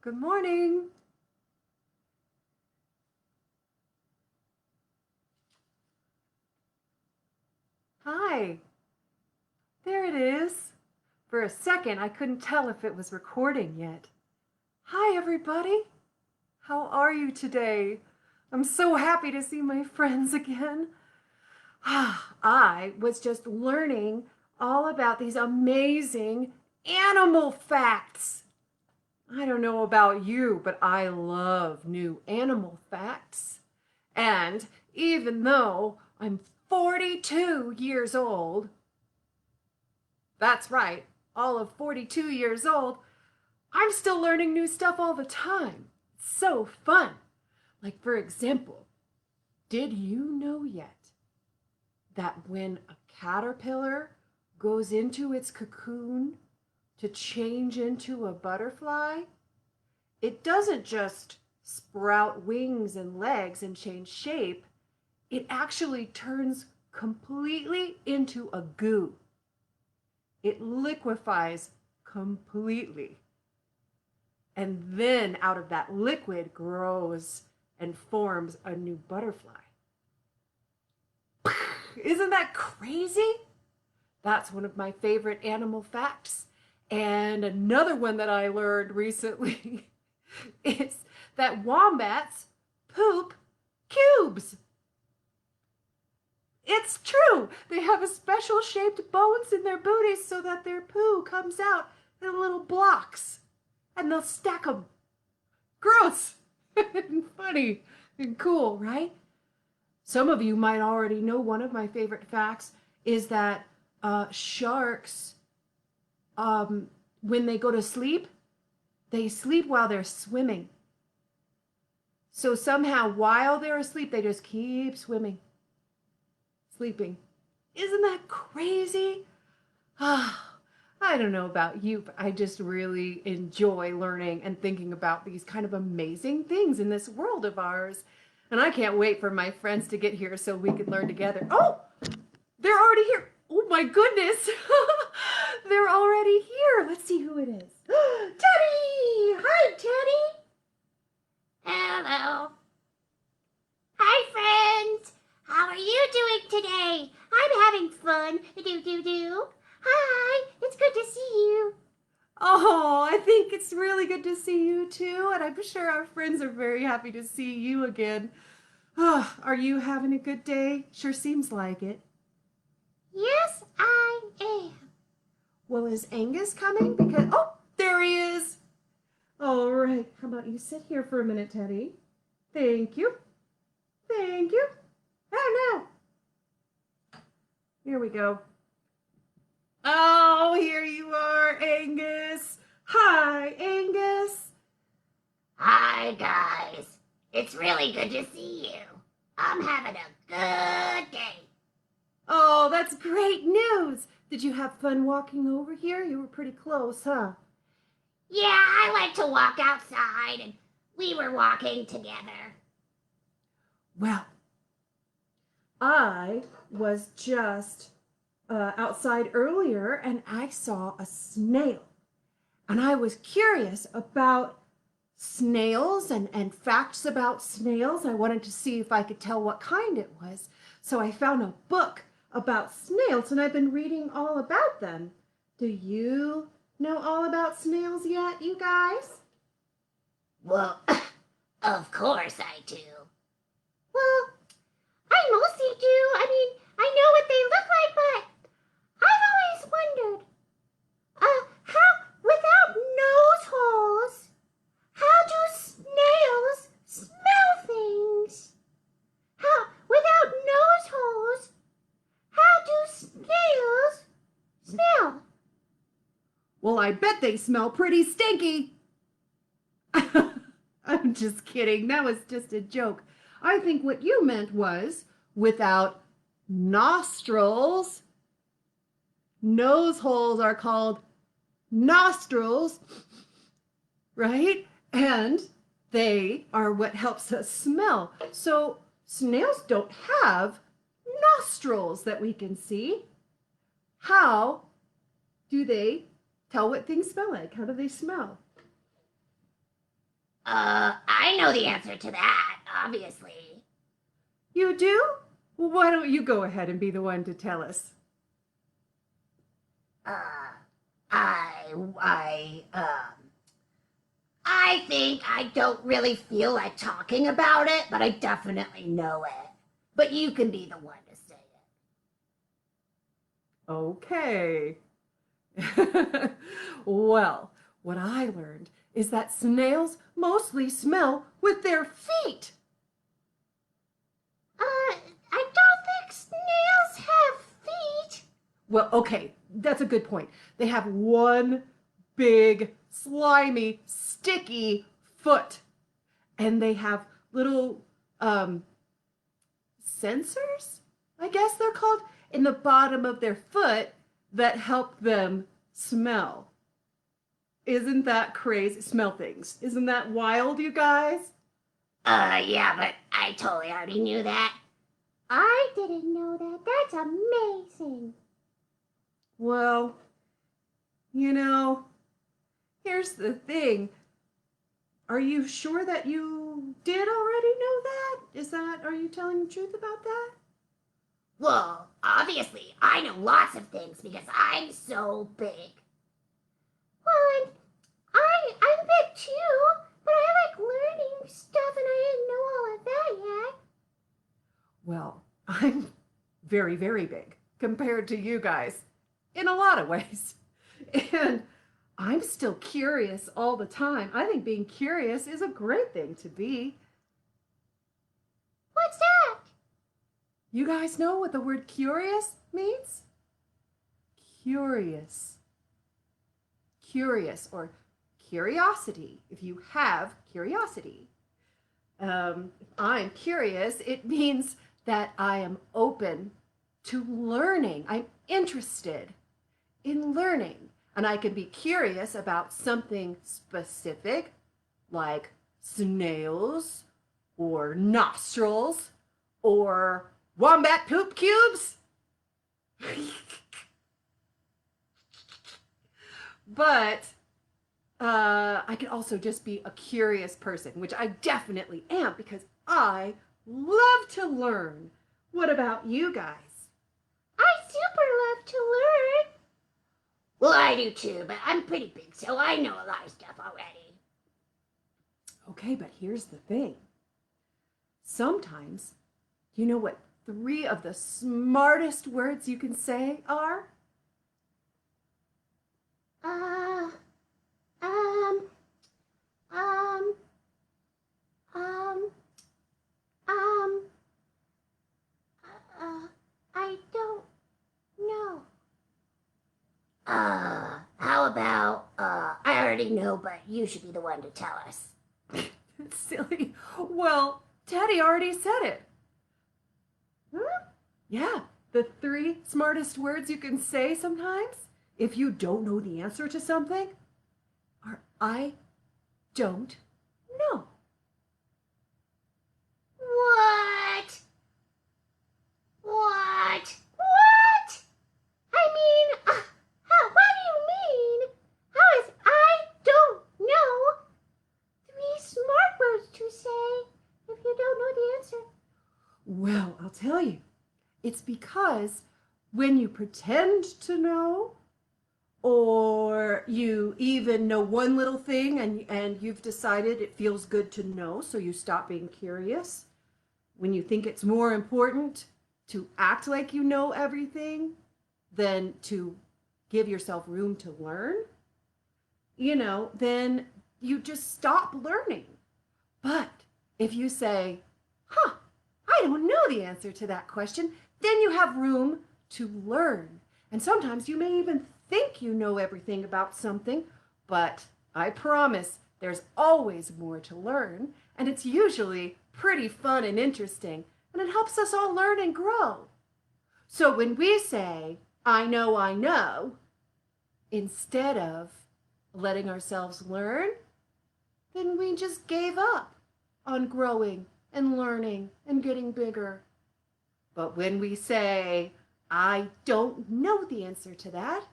Good morning. Hi. There it is. For a second, I couldn't tell if it was recording yet. Hi, everybody. How are you today? I'm so happy to see my friends again. I was just learning all about these amazing animal facts. I don't know about you, but I love new animal facts. And even though I'm 42 years old, that's right, all of 42 years old, I'm still learning new stuff all the time. It's so fun. Like, for example, did you know yet that when a caterpillar goes into its cocoon to change into a butterfly, it doesn't just sprout wings and legs and change shape, it actually turns completely into a goo. It liquefies completely. And then out of that liquid grows and forms a new butterfly. Isn't that crazy? That's one of my favorite animal facts. And another one that I learned recently is that wombats poop cubes. It's true. They have a special shaped bones in their booties so that their poo comes out in little blocks. And they'll stack them. Gross and funny and cool, right? Some of you might already know one of my favorite facts is that sharks, when they go to sleep, they sleep while they're swimming. So somehow while they're asleep, they just keep swimming, sleeping. Isn't that crazy? I don't know about you, but I just really enjoy learning and thinking about these kind of amazing things in this world of ours. And I can't wait for my friends to get here so we can learn together. Oh, they're already here. Oh my goodness. They're already here. Let's see who it is. Teddy! Hi, Teddy. Hello. Hi, friends. How are you doing today? I'm having fun. Do. Hi, it's good to see you. Oh, I think it's really good to see you too. And I'm sure our friends are very happy to see you again. Oh, are you having a good day? Sure seems like it. Yes, I am. Well, is Angus coming? Because, oh, there he is. All right. How about you sit here for a minute, Teddy? Thank you. Thank you. Oh, no. Here we go. Oh, here you are, Angus. Hi, Angus. Hi, guys. It's really good to see you. I'm having a good day. Oh, that's great news. Did you have fun walking over here? You were pretty close, huh? Yeah, I like to walk outside, and we were walking together. Well, I was just outside earlier and I saw a snail. And I was curious about snails and facts about snails. I wanted to see if I could tell what kind it was. So I found a book about snails and I've been reading all about them. Do you know all about snails yet, you guys? Well, of course I do. Well, I mostly do. I know what they look like, but I've always wondered, how, without nose holes, how do snails smell things? Without nose holes, how do snails smell? well, I bet they smell pretty stinky. I'm just kidding. That was just a joke. I think what you meant was without nostrils. Nose holes are called nostrils, right? And they are what helps us smell. So snails don't have nostrils that we can see. How do they tell what things smell like? How do they smell? I know the answer to that, obviously. You do? Well, why don't you go ahead and be the one to tell us? Uh, I, I, um, I think I don't really feel like talking about it, but I definitely know it. But you can be the one to say it. Okay. Well, what I learned is that snails mostly smell with their feet. I don't think snails have feet. Well, okay, that's a good point. They have one big, slimy, sticky foot. And they have little sensors, I guess they're called, in the bottom of their foot that help them smell. Isn't that crazy? Smell things. Isn't that wild, you guys? Yeah, but I totally already knew that. I didn't know that. That's amazing. Well, you know, here's the thing. Are you sure that you did already know that? Are you telling the truth about that? Well, obviously, I know lots of things because I'm so big. Well, and I'm big too, but I like learning stuff and I didn't know all of that yet. Well, I'm very, very big compared to you guys in a lot of ways. And I'm still curious all the time. I think being curious is a great thing to be. What's that? You guys know what the word curious means? Curious. Curious or curiosity, if you have curiosity. If I'm curious, it means that I am open to learning. I'm interested in learning. And I can be curious about something specific, like snails, or nostrils, or wombat poop cubes. But I can also just be a curious person, which I definitely am because I love to learn. What about you guys? I super love to learn. Well, I do too, but I'm pretty big, so I know a lot of stuff already. Okay, but here's the thing. Sometimes, you know what 3 of the smartest words you can say are? Uh, um, um, um, um, I don't know. How about, I already know, but you should be the one to tell us. Silly. Well, Teddy already said it. Huh? Yeah, the 3 smartest words you can say sometimes if you don't know the answer to something are I don't know. What? What? What? I mean, what do you mean? How is I don't know 3 smart words to say if you don't know the answer? Well, I'll tell you. It's because when you pretend to know, or you even know one little thing and you've decided it feels good to know, so you stop being curious. When you think it's more important to act like you know everything than to give yourself room to learn, then you just stop learning. But if you say, I don't know the answer to that question, then you have room to learn. And sometimes you may even think you know everything about something, but I promise there's always more to learn, and it's usually pretty fun and interesting, and it helps us all learn and grow. So when we say, I know, instead of letting ourselves learn, then we just gave up on growing and learning and getting bigger. But when we say, I don't know the answer to that,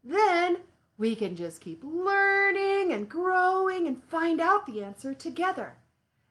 then we can just keep learning learning and growing and find out the answer together.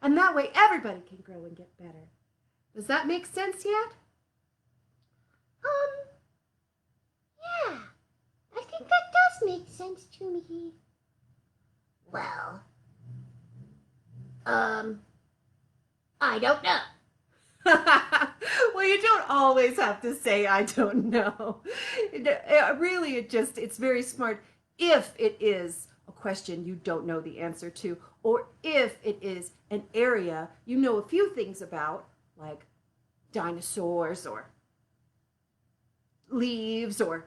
And that way everybody can grow and get better. Does that make sense yet? Yeah, I think that does make sense to me. Well, I don't know. Well, you don't always have to say, I don't know. Really, it's very smart if it is a question you don't know the answer to, or if it is an area you know a few things about, like dinosaurs or leaves or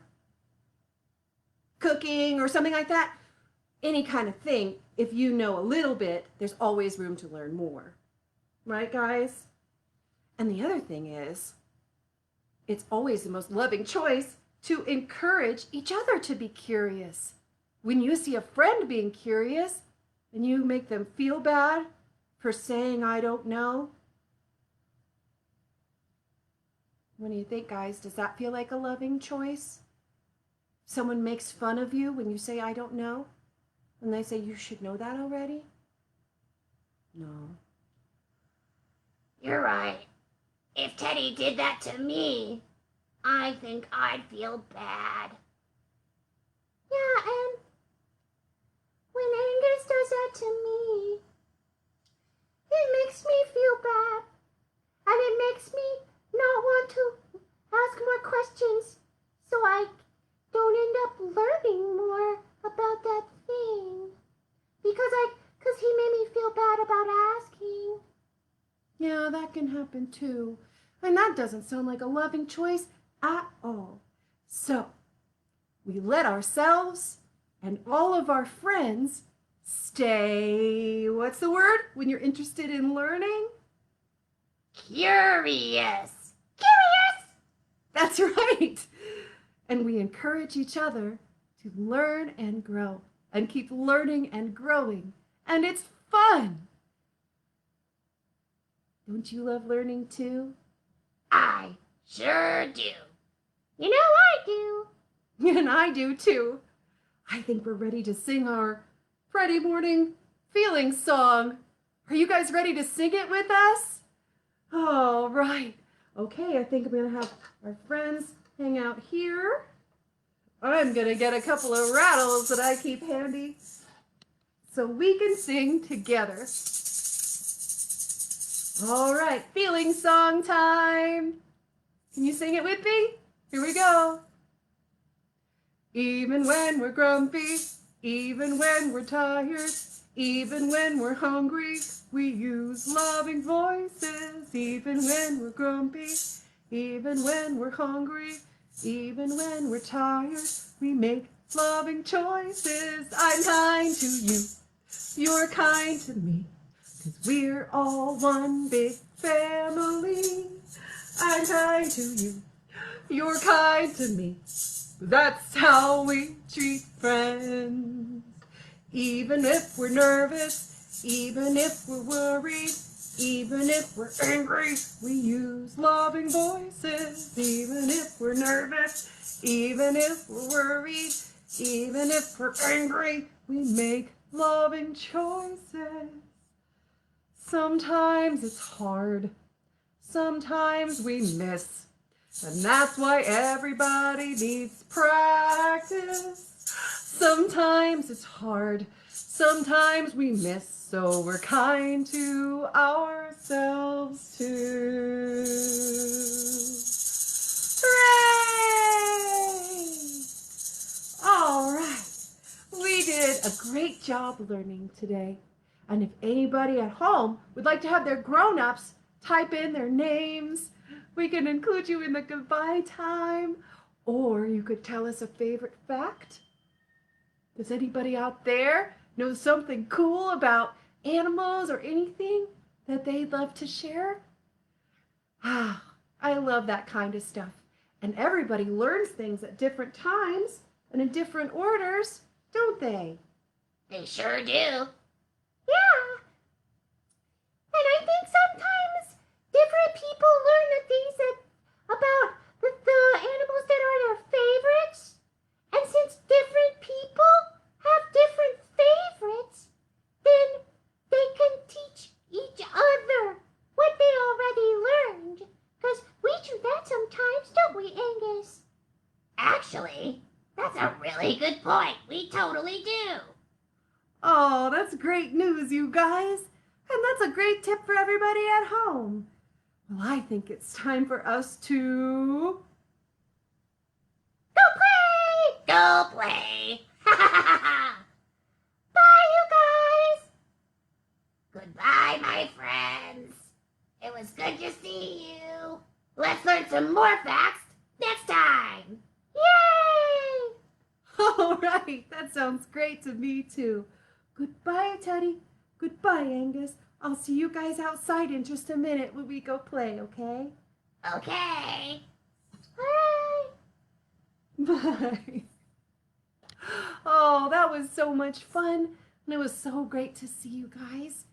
cooking or something like that. Any kind of thing, if you know a little bit, there's always room to learn more. Right, guys? And the other thing is, it's always the most loving choice to encourage each other to be curious. When you see a friend being curious and you make them feel bad for saying, I don't know, what do you think, guys? Does that feel like a loving choice? Someone makes fun of you when you say, I don't know, and they say, you should know that already? No. You're right. If Teddy did that to me, I think I'd feel bad. Yeah, and when Angus does that to me, it makes me feel bad. And it makes me not want to ask more questions, so I don't end up learning more about that thing. Because he made me feel bad about asking. Yeah, that can happen too. And that doesn't sound like a loving choice at all. So, we let ourselves and all of our friends stay, what's the word when you're interested in learning? Curious. That's right. And we encourage each other to learn and grow and keep learning and growing. And it's fun. Don't you love learning too? I sure do. You know I do. And I do too. I think we're ready to sing our Friday morning feeling song. Are you guys ready to sing it with us? All right. Okay, I think I'm going to have our friends hang out here. I'm going to get a couple of rattles that I keep handy so we can sing together. All right, feeling song time. Can you sing it with me? Here we go. Even when we're grumpy, even when we're tired, even when we're hungry, we use loving voices. Even when we're grumpy, even when we're hungry, even when we're tired, we make loving choices. I'm kind to you, you're kind to me, 'cause we're all one big family. I'm kind to you, you're kind to me. That's how we treat friends. Even if we're nervous, even if we're worried, even if we're angry, we use loving voices. Even if we're nervous, even if we're worried, even if we're angry, we make loving choices. Sometimes it's hard. Sometimes we miss. And that's why everybody needs practice. Sometimes it's hard. Sometimes we miss. So we're kind to ourselves too. Hooray! All right. We did a great job learning today. And if anybody at home would like to have their grown-ups type in their names, we can include you in the goodbye time, or you could tell us a favorite fact. Does anybody out there know something cool about animals or anything that they'd love to share? Ah, I love that kind of stuff. And everybody learns things at different times and in different orders, don't they? They sure do. Yeah. And I think sometimes different people learn the things about the animals that are their favorites. And since different people have different really good point. We totally do. Oh, that's great news, you guys. And that's a great tip for everybody at home. Well, I think it's time for us to... Go play! Go play! Bye, you guys! Goodbye, my friends. It was good to see you. Let's learn some more facts next time. Yay! All right, that sounds great to me too. Goodbye, Teddy. Goodbye, Angus. I'll see you guys outside in just a minute when we go play, okay? Okay. Bye. Bye. Oh, that was so much fun, and it was so great to see you guys.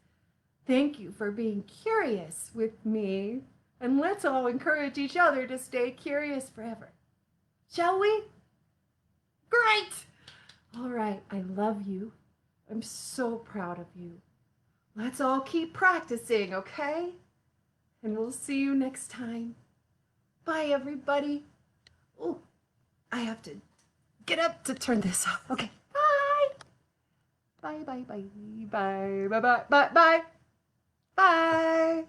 Thank you for being curious with me, and let's all encourage each other to stay curious forever. Shall we? Great! All right, I love you. I'm so proud of you. Let's all keep practicing, okay? And we'll see you next time. Bye, everybody. Oh, I have to get up to turn this off. Okay, bye. Bye, bye, bye, bye, bye, bye, bye, bye. Bye.